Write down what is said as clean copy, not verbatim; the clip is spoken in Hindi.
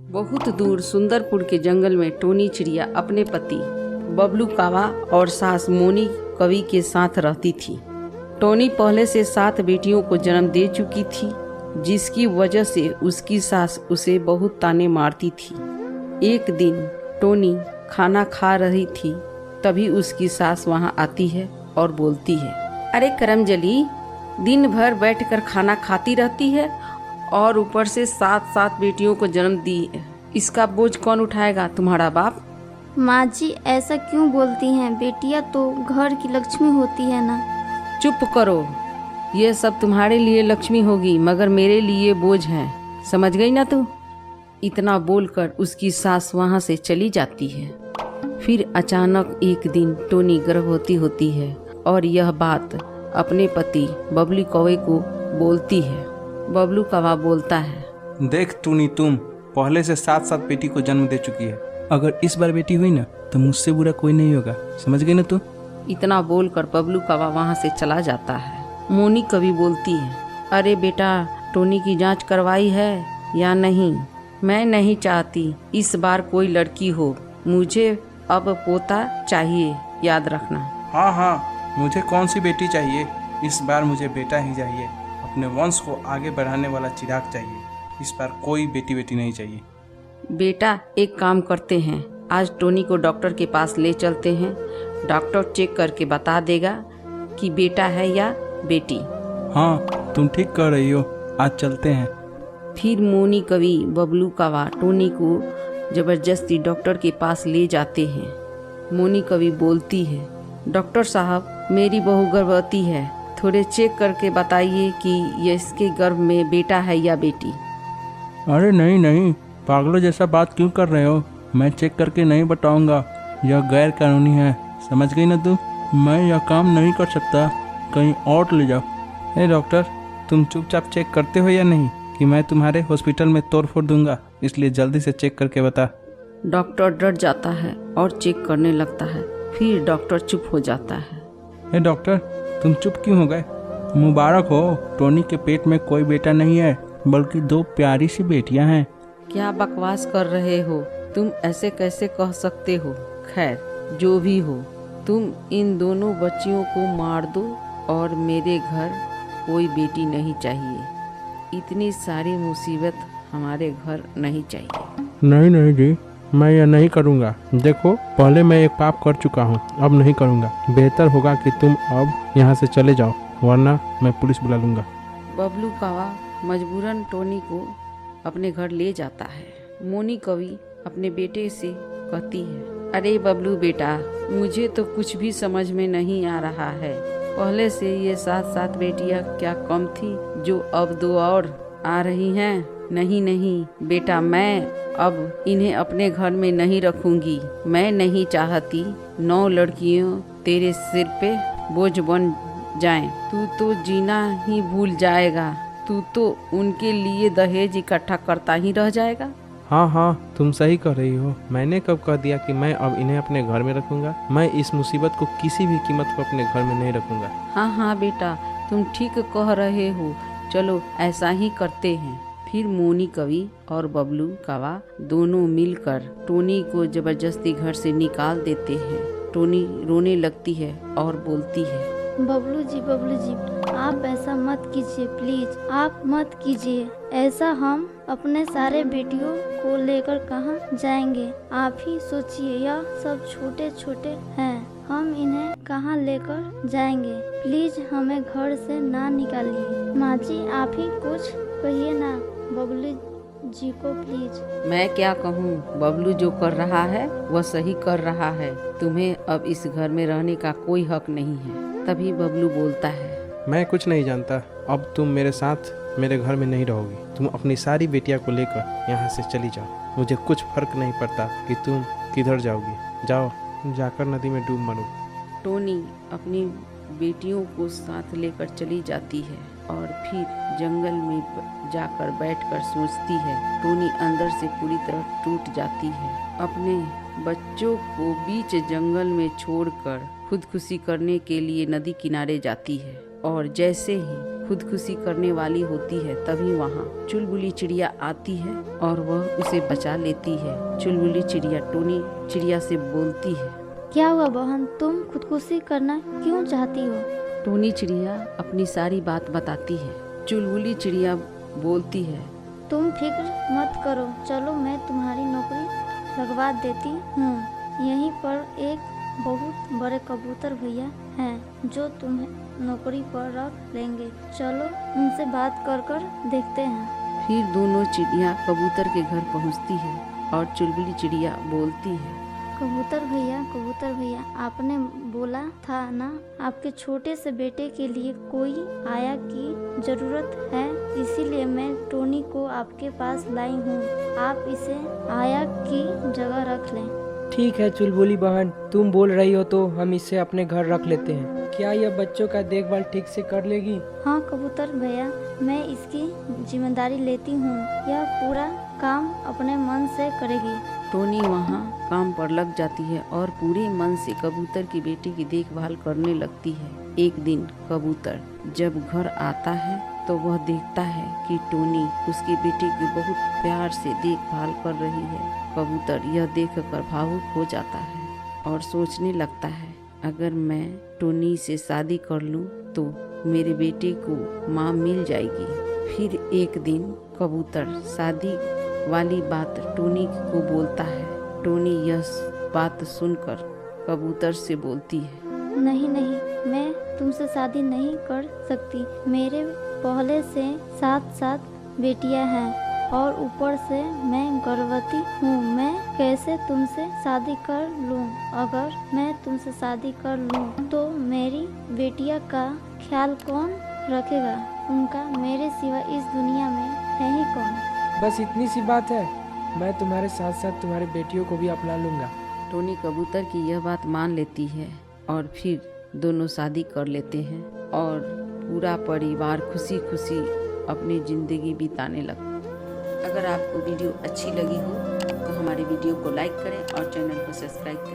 बहुत दूर सुंदरपुर के जंगल में टोनी चिड़िया अपने पति बबलू कावा और सास मोनी कवि के साथ रहती थी। टोनी पहले से 7 बेटियों को जन्म दे चुकी थी, जिसकी वजह से उसकी सास उसे बहुत ताने मारती थी। एक दिन टोनी खाना खा रही थी, तभी उसकी सास वहां आती है और बोलती है, अरे करमजली, दिन भर बैठकर खाना खाती रहती है और ऊपर से 7 बेटियों को जन्म दी है। इसका बोझ कौन उठाएगा, तुम्हारा बाप? माँ जी ऐसा क्यों बोलती हैं? बेटियां तो घर की लक्ष्मी होती है ना। चुप करो, ये सब तुम्हारे लिए लक्ष्मी होगी मगर मेरे लिए बोझ है, समझ गई ना तू? इतना बोलकर उसकी सास वहाँ से चली जाती है। फिर अचानक एक दिन टोनी गर्भवती होती है और यह बात अपने पति बबलू कौवे को बोलती है। बबलू कौवा बोलता है, देख टोनी, तुम पहले से 7 बेटी को जन्म दे चुकी है। अगर इस बार बेटी हुई ना तो मुझसे बुरा कोई नहीं होगा, समझ गई ना तू? इतना बोलकर बबलू कौवा वहाँ से चला जाता है। मोनी कवि बोलती है, अरे बेटा, टोनी की जांच करवाई है या नहीं? मैं नहीं चाहती इस बार कोई लड़की हो, मुझे अब पोता चाहिए, याद रखना। हाँ, मुझे कौन सी बेटी चाहिए, इस बार मुझे बेटा ही चाहिए। अपने वंश को आगे बढ़ाने वाला चिराग चाहिए, इस बार कोई बेटी नहीं चाहिए। बेटा, एक काम करते हैं, आज टोनी को डॉक्टर के पास ले चलते हैं। डॉक्टर चेक करके बता देगा कि बेटा है या बेटी। हाँ, तुम ठीक कह रही हो, आज चलते हैं। फिर मोनी कवि बबलू कौवा टोनी को जबरदस्ती डॉक्टर के पास ले जाते हैं। मोनी कवि बोलती है, डॉक्टर साहब, मेरी बहू गर्भवती है, थोड़े चेक करके बताइए कि ये इसके गर्भ में बेटा है या बेटी। अरे नहीं, पागलों जैसा बात क्यों कर रहे हो? मैं चेक करके नहीं बताऊंगा, यह गैर कानूनी है, समझ गई ना तू? मैं यह काम नहीं कर सकता, कहीं और ले जाओ। अरे डॉक्टर, तुम चुपचाप चेक करते हो या नहीं कि मैं तुम्हारे हॉस्पिटल में तोड़ फोड़ दूंगा, इसलिए जल्दी से चेक करके बता। डॉक्टर डर जाता है और चेक करने लगता है। फिर डॉक्टर चुप हो जाता है। ए डॉक्टर, तुम चुप क्यों हो गए? मुबारक हो, टोनी के पेट में कोई बेटा नहीं है, बल्कि 2 प्यारी सी बेटियां हैं। क्या बकवास कर रहे हो? तुम ऐसे कैसे कह सकते हो? खैर, जो भी हो, तुम इन दोनों बच्चियों को मार दो और मेरे घर कोई बेटी नहीं चाहिए। इतनी सारी मुसीबत हमारे घर नहीं चाहिए। नहीं जी, मैं यह नहीं करूँगा। देखो, पहले मैं एक पाप कर चुका हूँ, अब नहीं करूँगा। बेहतर होगा कि तुम अब यहाँ से चले जाओ, वरना मैं पुलिस बुला लूँगा। बबलू कौवा मजबूरन टोनी को अपने घर ले जाता है। मोनी कवि अपने बेटे से कहती है, अरे बबलू बेटा, मुझे तो कुछ भी समझ में नहीं आ रहा है। पहले से ये 7 बेटियां क्या कम थी जो अब 2 और आ रही हैं? नहीं बेटा, मैं अब इन्हें अपने घर में नहीं रखूंगी। मैं नहीं चाहती 9 लड़कियों तेरे सिर पे बोझ बन जाएं। तू तो जीना ही भूल जाएगा, तू तो उनके लिए दहेज इकट्ठा करता ही रह जाएगा। हाँ, तुम सही कह रही हो। मैंने कब कह दिया कि मैं अब इन्हें अपने घर में रखूंगा? मैं इस मुसीबत को किसी भी कीमत पर अपने घर में नहीं रखूंगा। हाँ बेटा, तुम ठीक कह रहे हो, चलो ऐसा ही करते हैं। फिर मोनी कवि और बबलू कौवा दोनों मिलकर टोनी को जबरदस्ती घर से निकाल देते हैं। टोनी रोने लगती है और बोलती है, बबलू जी, आप ऐसा मत कीजिए, प्लीज आप मत कीजिए ऐसा। हम अपने सारे बेटियों को लेकर कहाँ जाएंगे? आप ही सोचिए, यह सब छोटे हैं, हम इन्हें कहाँ लेकर जाएंगे? प्लीज हमें घर से ना निकालिए। माँ जी, आप ही कुछ कहिए ना बबलू जी को, प्लीज। मैं क्या कहूँ, बबलू जो कर रहा है वह सही कर रहा है। तुम्हें अब इस घर में रहने का कोई हक नहीं है। तभी बबलू बोलता है, मैं कुछ नहीं जानता, अब तुम मेरे साथ मेरे घर में नहीं रहोगी। तुम अपनी सारी बेटियां को लेकर यहाँ से चली जाओ। मुझे कुछ फर्क नहीं पड़ता कि तुम किधर जाओगी। जाओ, जाकर नदी में डूब मरो। टोनी अपनी बेटियों को साथ लेकर चली जाती है और फिर जंगल में जाकर बैठकर सोचती है। टोनी अंदर से पूरी तरह टूट जाती है। अपने बच्चों को बीच जंगल में छोड़कर खुदकुशी करने के लिए नदी किनारे जाती है और जैसे ही खुदकुशी करने वाली होती है, तभी वहाँ चुलबुली चिड़िया आती है और वह उसे बचा लेती है। चुलबुली चिड़िया टोनी चिड़िया से बोलती है। क्या हुआ बहन, तुम खुदकुशी करना क्यों चाहती हो? टोनी चिड़िया अपनी सारी बात बताती है। चुलबुली चिड़िया बोलती है, तुम फिक्र मत करो, चलो मैं तुम्हारी नौकरी लगवा देती हूँ। यहीं पर एक बहुत बड़े कबूतर भैया हैं जो तुम्हें नौकरी पर रख लेंगे। चलो उनसे बात कर देखते हैं। फिर दोनों चिड़िया कबूतर के घर पहुँचती है और चुलबुली चिड़िया बोलती है, कबूतर भैया, आपने बोला था ना आपके छोटे से बेटे के लिए कोई आया की जरूरत है, इसीलिए मैं टोनी को आपके पास लाई हूँ। आप इसे आया की जगह रख लें। ठीक है चुलबुली बहन, तुम बोल रही हो तो हम इसे अपने घर रख लेते हैं। क्या यह बच्चों का देखभाल ठीक से कर लेगी? हाँ कबूतर भैया, मैं इसकी जिम्मेदारी लेती हूँ। यह पूरा काम अपने मन से करेगी। टोनी वहाँ काम पर लग जाती है और पूरे मन से कबूतर की बेटी की देखभाल करने लगती है। एक दिन कबूतर जब घर आता है तो वह देखता है कि टोनी उसकी बेटी की बहुत प्यार से देखभाल कर रही है। कबूतर यह देखकर भावुक हो जाता है और सोचने लगता है, अगर मैं टोनी से शादी कर लूं तो मेरे बेटे को माँ मिल जाएगी। फिर एक दिन कबूतर शादी वाली बात टोनी को बोलता है। टोनी यह बात सुनकर कबूतर से बोलती है, नहीं, मैं तुमसे शादी नहीं कर सकती। मेरे पहले से 7 बेटियां हैं और ऊपर से मैं गर्भवती हूँ। मैं कैसे तुमसे शादी कर लूँ? अगर मैं तुमसे शादी कर लूँ तो मेरी बेटियां का ख्याल कौन रखेगा? उनका मेरे सिवा इस दुनिया में है ही कौन? बस इतनी सी बात है, मैं तुम्हारे साथ साथ तुम्हारी बेटियों को भी अपना लूंगा। टोनी कबूतर की यह बात मान लेती है और फिर दोनों शादी कर लेते हैं और पूरा परिवार खुशी खुशी अपनी ज़िंदगी बिताने लगता। अगर आपको वीडियो अच्छी लगी हो तो हमारे वीडियो को लाइक करें और चैनल को सब्सक्राइब करें।